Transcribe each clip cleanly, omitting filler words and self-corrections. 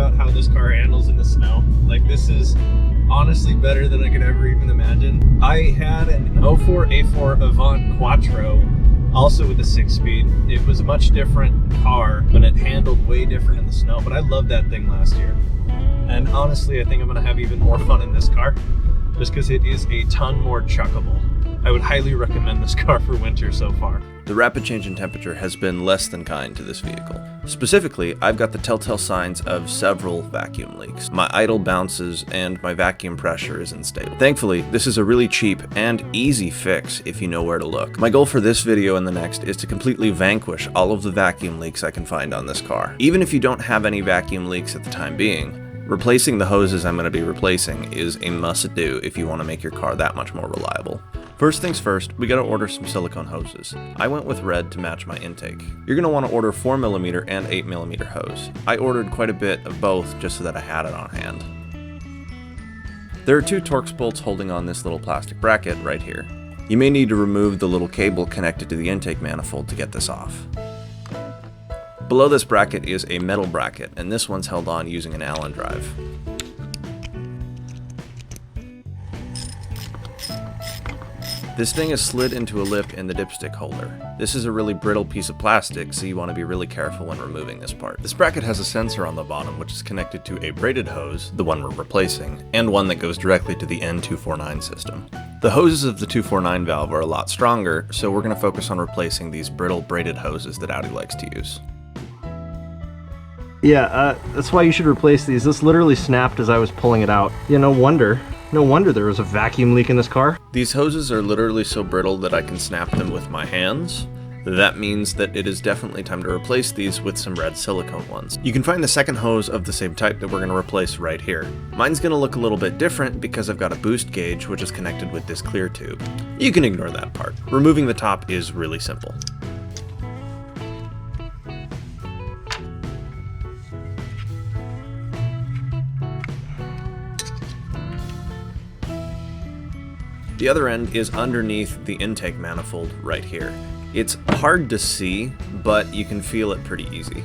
about how this car handles in the snow. Like, this is honestly better than I could ever even imagine. I had an 04 A4 Avant Quattro, also with a 6-speed. It was a much different car, but it handled way different in the snow. But I loved that thing last year. And honestly, I think I'm gonna have even more fun in this car, just because it is a ton more chuckable. I would highly recommend this car for winter so far. The rapid change in temperature has been less than kind to this vehicle. Specifically, I've got the telltale signs of several vacuum leaks. My idle bounces and my vacuum pressure is unstable. Thankfully, this is a really cheap and easy fix if you know where to look. My goal for this video and the next is to completely vanquish all of the vacuum leaks I can find on this car. Even if you don't have any vacuum leaks at the time being, replacing the hoses I'm going to be replacing is a must-do if you want to make your car that much more reliable. First things first, we gotta order some silicone hoses. I went with red to match my intake. You're gonna wanna order 4mm and 8mm hose. I ordered quite a bit of both just so that I had it on hand. There are 2 Torx bolts holding on this little plastic bracket right here. You may need to remove the little cable connected to the intake manifold to get this off. Below this bracket is a metal bracket, and this one's held on using an Allen drive. This thing is slid into a lip in the dipstick holder. This is a really brittle piece of plastic, so you want to be really careful when removing this part. This bracket has a sensor on the bottom which is connected to a braided hose, the one we're replacing, and one that goes directly to the N249 system. The hoses of the 249 valve are a lot stronger, so we're going to focus on replacing these brittle braided hoses that Audi likes to use. Yeah, that's why you should replace these. This literally snapped as I was pulling it out. Yeah, no wonder there was a vacuum leak in this car. These hoses are literally so brittle that I can snap them with my hands. That means that it is definitely time to replace these with some red silicone ones. You can find the second hose of the same type that we're going to replace right here. Mine's going to look a little bit different because I've got a boost gauge which is connected with this clear tube. You can ignore that part. Removing the top is really simple. The other end is underneath the intake manifold right here. It's hard to see, but you can feel it pretty easy.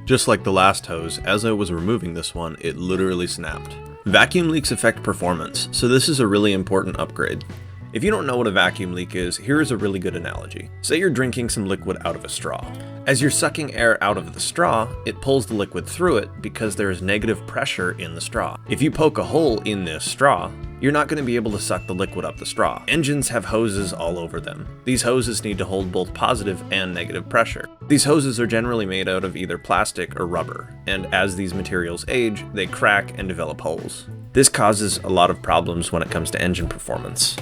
Just like the last hose, as I was removing this one, it literally snapped. Vacuum leaks affect performance, so this is a really important upgrade. If you don't know what a vacuum leak is, here is a really good analogy. Say you're drinking some liquid out of a straw. As you're sucking air out of the straw, it pulls the liquid through it because there is negative pressure in the straw. If you poke a hole in this straw, you're not going to be able to suck the liquid up the straw. Engines have hoses all over them. These hoses need to hold both positive and negative pressure. These hoses are generally made out of either plastic or rubber, and as these materials age, they crack and develop holes. This causes a lot of problems when it comes to engine performance.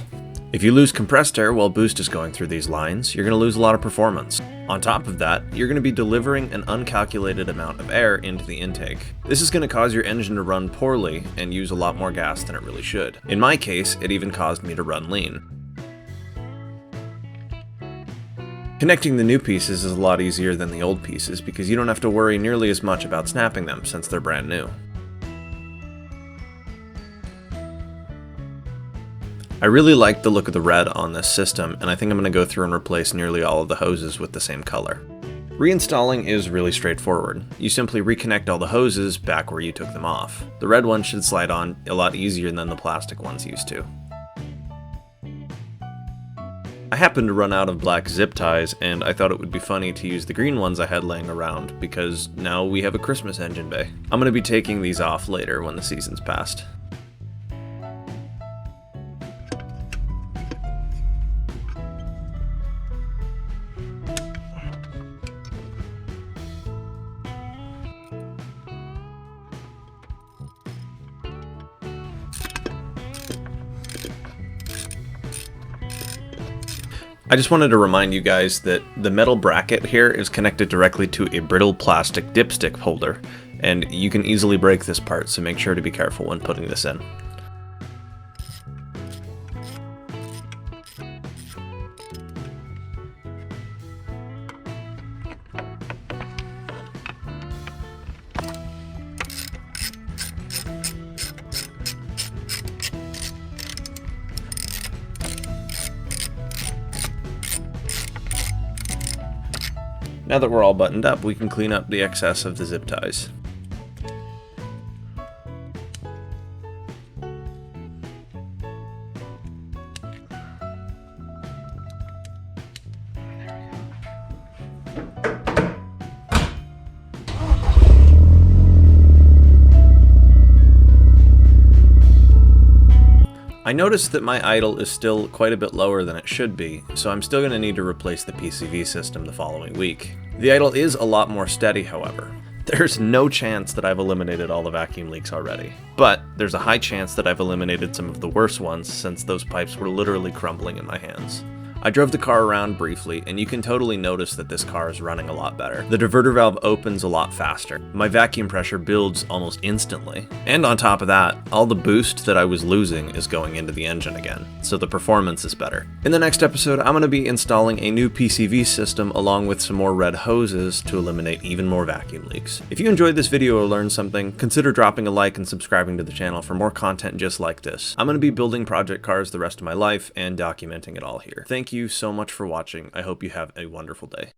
If you lose compressed air while boost is going through these lines, you're going to lose a lot of performance. On top of that, you're going to be delivering an uncalculated amount of air into the intake. This is going to cause your engine to run poorly and use a lot more gas than it really should. In my case, it even caused me to run lean. Connecting the new pieces is a lot easier than the old pieces because you don't have to worry nearly as much about snapping them since they're brand new. I really like the look of the red on this system, and I think I'm going to go through and replace nearly all of the hoses with the same color. Reinstalling is really straightforward. You simply reconnect all the hoses back where you took them off. The red one should slide on a lot easier than the plastic ones used to. I happened to run out of black zip ties, and I thought it would be funny to use the green ones I had laying around because now we have a Christmas engine bay. I'm going to be taking these off later when the season's passed. I just wanted to remind you guys that the metal bracket here is connected directly to a brittle plastic dipstick holder, and you can easily break this part, so make sure to be careful when putting this in. Now that we're all buttoned up, we can clean up the excess of the zip ties. I noticed that my idle is still quite a bit lower than it should be, so I'm still going to need to replace the PCV system the following week. The idle is a lot more steady, however. There's no chance that I've eliminated all the vacuum leaks already, but there's a high chance that I've eliminated some of the worst ones since those pipes were literally crumbling in my hands. I drove the car around briefly, and you can totally notice that this car is running a lot better. The diverter valve opens a lot faster. My vacuum pressure builds almost instantly. And on top of that, all the boost that I was losing is going into the engine again, so the performance is better. In the next episode, I'm going to be installing a new PCV system along with some more red hoses to eliminate even more vacuum leaks. If you enjoyed this video or learned something, consider dropping a like and subscribing to the channel for more content just like this. I'm going to be building project cars the rest of my life and documenting it all here. Thank you so much for watching. I hope you have a wonderful day.